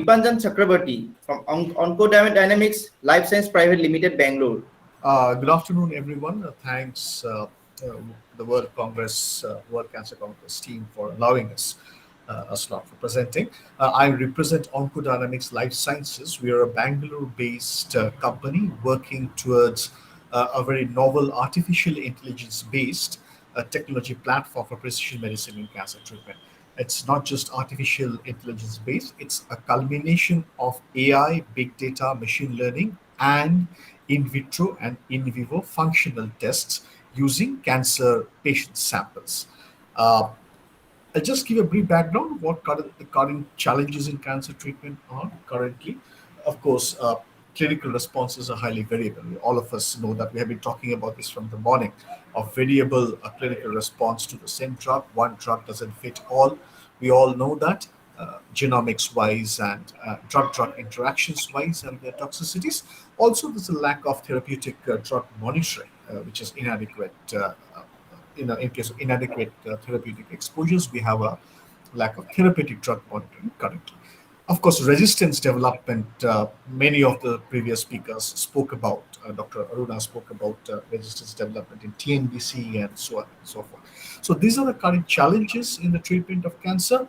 Dipanjan Chakraborty from Onconoids Life Science Private Limited, Bangalore. Good afternoon, everyone. Thanks, the World Cancer Congress team for allowing us a slot for presenting. I represent Oncodynamics Life Sciences. We are a Bangalore-based company working towards a very novel artificial intelligence-based technology platform for precision medicine in cancer treatment. It's not just artificial intelligence based, it's a culmination of AI, big data, machine learning, and in vitro and in vivo functional tests using cancer patient samples. Uh, I'll just give a brief background of what the current challenges in cancer treatment are currently. Of course, clinical responses are highly variable. All of us know that we have been talking about this from the morning of variable clinical response to the same drug. One drug doesn't fit all. We all know that genomics wise and drug interaction wise and their toxicities. Also, there's a lack of therapeutic drug monitoring, which is inadequate. In case of inadequate therapeutic exposures, we have a lack of therapeutic drug monitoring currently. Of course, resistance development, many of the previous speakers spoke about, Dr. Aruna spoke about resistance development in TNBC and so on and so forth. So these are the current challenges in the treatment of cancer.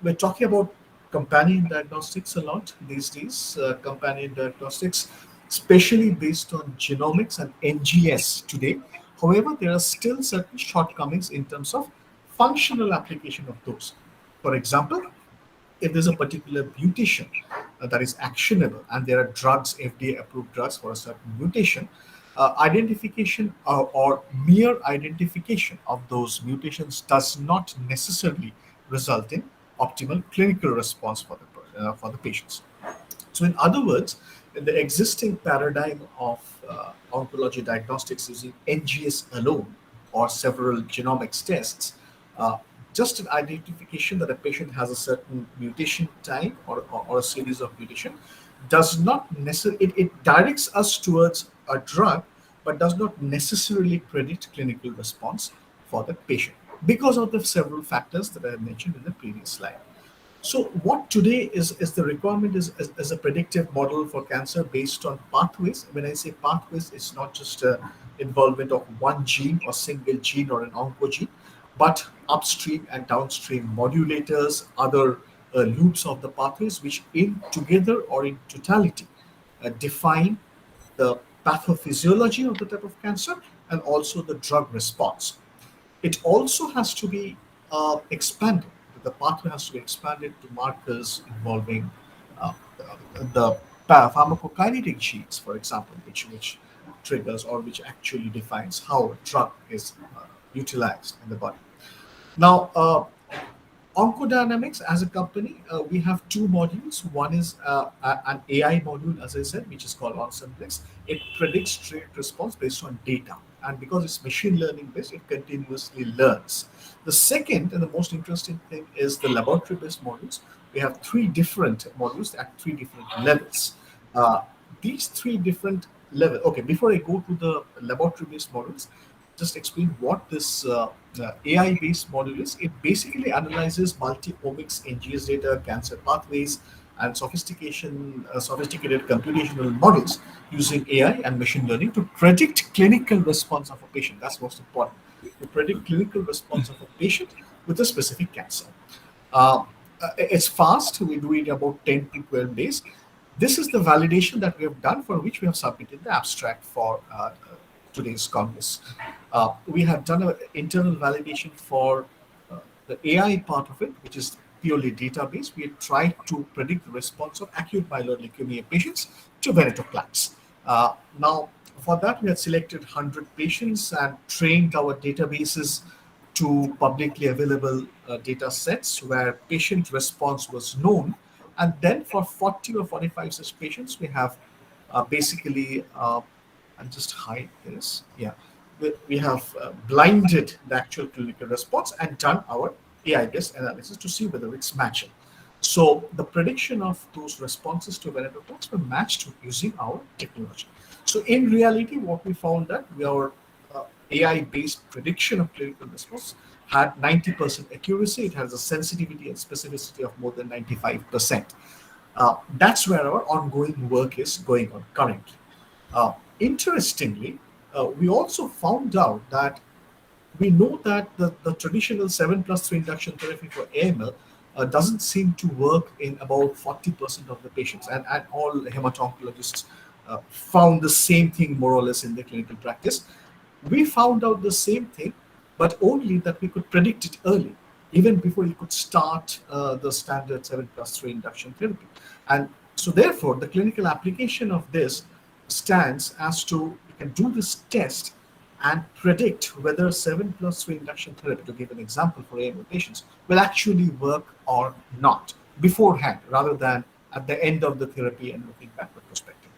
We're talking about companion diagnostics a lot these days, companion diagnostics, especially based on genomics and NGS today. However, there are still certain shortcomings in terms of functional application of those. For example, if there's a particular mutation that is actionable and there are drugs, FDA approved drugs for a certain mutation, identification or mere identification of those mutations does not necessarily result in optimal clinical response for the patients. So, in other words, in the existing paradigm of oncology diagnostics using NGS alone or several genomics tests, uh, just an identification that a patient has a certain mutation type or a series of mutation does not necessarily, it directs us towards a drug, but does not necessarily predict clinical response for the patient because of the several factors that I mentioned in the previous slide. So what today is the requirement is a predictive model for cancer based on pathways. When I say pathways, it's not just a involvement of one gene or single gene or an oncogene, but upstream and downstream modulators, other loops of the pathways, which in together or in totality define the pathophysiology of the type of cancer and also the drug response. It also has to be expanded. The pathway has to be expanded to markers involving uh, the pharmacokinetic genes, for example, which triggers or which actually defines how a drug is utilized in the body. Now, Oncodynamics as a company, we have two modules. One is an AI module, as I said, which is called OnSimplex. It predicts treatment response based on data. And because it's machine learning based, it continuously learns. The second and the most interesting thing is the laboratory based modules. We have three different modules at three different levels. Uh, these three different levels. Okay, before I go to the laboratory based models, just explain what this AI-based module is. It basically analyzes multi-omics NGS data, cancer pathways, and sophisticated computational models using AI and machine learning to predict clinical response of a patient. That's most important. To predict clinical response of a patient with a specific cancer. Uh, it's fast. We do it about 10 to 12 days. This is the validation that we have done for which we have submitted the abstract for today's Congress. We have done an internal validation for the AI part of it, which is purely database. We have tried to predict the response of acute myeloid leukemia patients to venetoclax. Now, for that, we had selected 100 patients and trained our databases to publicly available data sets where patient response was known. And then for 40 or 45 such patients, we have basically and just hide this. Yeah, we have blinded the actual clinical response and done our AI-based analysis to see whether it's matching. So the prediction of those responses to venetoclax were matched using our technology. So in reality, what we found that our AI-based prediction of clinical response had 90% accuracy. It has a sensitivity and specificity of more than 95%. That's where our ongoing work is going on currently. Interestingly, we also found out that we know that the traditional 7 plus 3 induction therapy for AML doesn't seem to work in about 40% of the patients. And all hemato-oncologists found the same thing more or less in their clinical practice. We found out the same thing, but only that we could predict it early, even before you could start the standard 7 plus 3 induction therapy. And so, therefore, the clinical application of this stands as to you can do this test and predict whether 7 plus 3 induction therapy, to give an example for AML patients, will actually work or not beforehand rather than at the end of the therapy and looking backward perspective.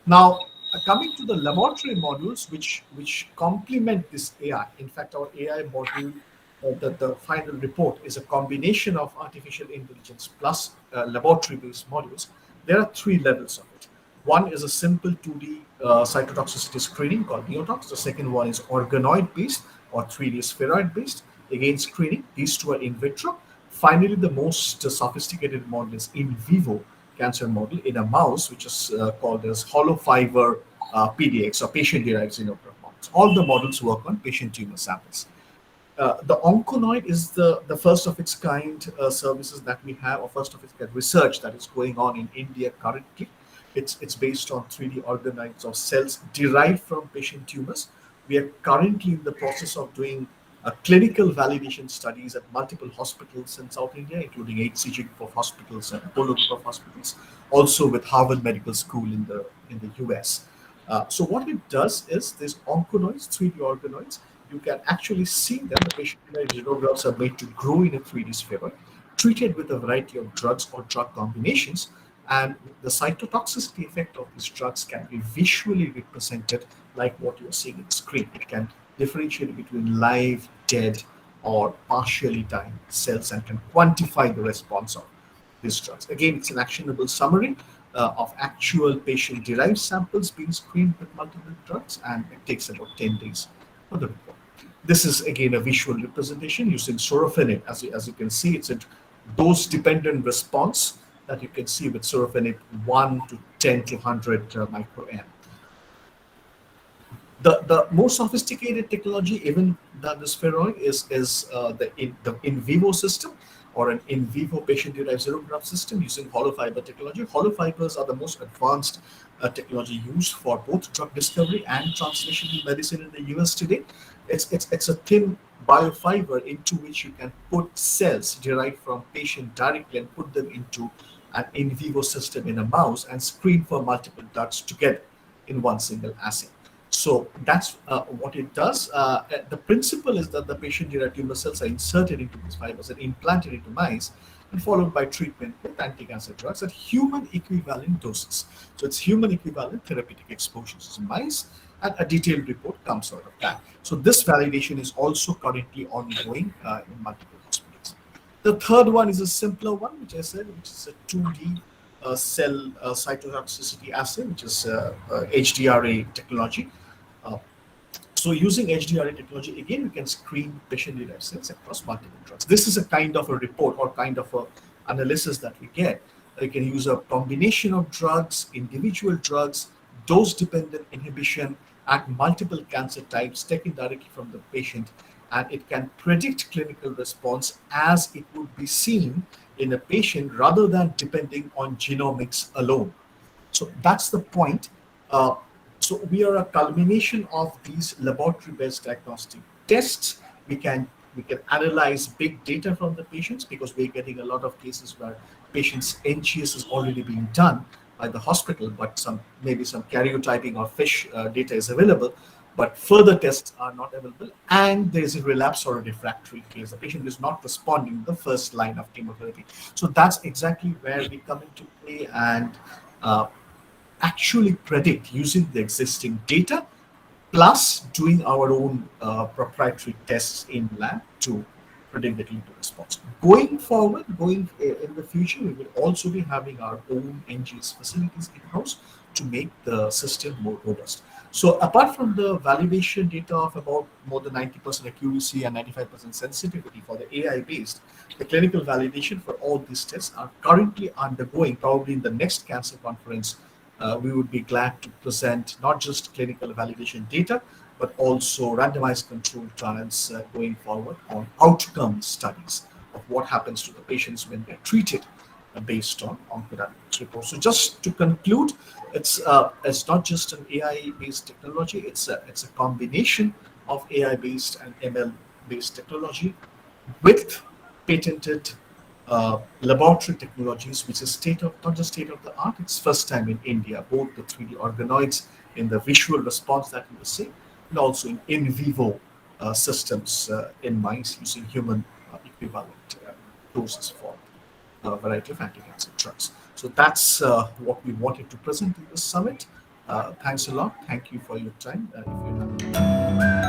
Now, coming to the laboratory modules, which complement this AI. In fact, our AI module, the final report is a combination of artificial intelligence plus laboratory-based modules. There are three levels of it. One is a simple 2D cytotoxicity screening called Neotox. The second one is organoid-based or 3D spheroid-based, again screening. These two are in vitro. Finally, the most sophisticated model is in vivo cancer model in a mouse, which is called as hollow fiber PDX or patient-derived xenograft models. All the models work on patient tumor samples. The Onconoid is the first of its kind services that we have, or first of its kind research that is going on in India currently. It's based on 3D organoids or cells derived from patient tumors. We are currently in the process of doing clinical validation studies at multiple hospitals in South India, including HCG group of hospitals and Apollo group of hospitals, also with Harvard Medical School in the US. So what it does is these onconoids, 3D organoids, you can actually see them. The patient-derived xenografts are made to grow in a 3D sphere, treated with a variety of drugs or drug combinations, and the cytotoxicity effect of these drugs can be visually represented like what you're seeing in the screen. It can differentiate between live, dead, or partially dying cells and can quantify the response of these drugs. Again, it's an actionable summary of actual patient-derived samples being screened with multiple drugs, and it takes about 10 days for the report. This is again a visual representation using sorafenib. As you can see, it's a dose-dependent response that you can see with sorafenib 1 to 10 to 100 microM. The more sophisticated technology, even than the spheroid, is the in vivo system or an in vivo patient-derived xenograft system using hollow fiber technology. Hollow fibers are the most advanced technology used for both drug discovery and translational medicine in the US today. It's a thin biofiber into which you can put cells derived from patient directly and put them into an in vivo system in a mouse and screen for multiple drugs together in one single assay. So that's what it does. The principle is that the patient-derived tumor cells are inserted into these fibers and implanted into mice, and followed by treatment with anti-cancer drugs at human equivalent doses. So it's human equivalent therapeutic exposures in mice, and a detailed report comes out of that. So this validation is also currently ongoing in multiple hospitals. The third one is a simpler one, which I said, which is a 2D cell cytotoxicity assay, which is HDRA technology. Uh, so using HDRA technology, again, we can screen patient-derived cells across multiple drugs. This is a kind of a report or kind of a analysis that we get. You can use a combination of drugs, individual drugs, dose-dependent inhibition at multiple cancer types taken directly from the patient, and it can predict clinical response as it would be seen in a patient rather than depending on genomics alone. So that's the point. Uh, so we are a culmination of these laboratory-based diagnostic tests. We can analyze big data from the patients because we're getting a lot of cases where patients' NGS is already being done by the hospital, but maybe some karyotyping or FISH data is available, but further tests are not available, and there is a relapse or a refractory case. The patient is not responding to the first line of chemotherapy. So that's exactly where we come into play and uh, actually predict using the existing data plus doing our own proprietary tests in lab to predict the clinical response. Going forward, going in the future, we will also be having our own NGS facilities in-house to make the system more robust. So apart from the validation data of about more than 90% accuracy and 95% sensitivity for the AI-based, the clinical validation for all these tests are currently undergoing. Probably in the next cancer conference, we would be glad to present not just clinical validation data, but also randomized controlled trials going forward on outcome studies of what happens to the patients when they're treated based on oncodynamics reports. So just to conclude, it's not just an AI-based technology. It's a combination of AI-based and ML-based technology with patented laboratory technologies, which is not just state of the art. It's first time in India. Both the 3D organoids in the visual response that we see, and also in vivo systems in mice using human equivalent doses for a variety of anti-cancer drugs. So that's what we wanted to present in this summit. Thanks a lot. Thank you for your time. If you have any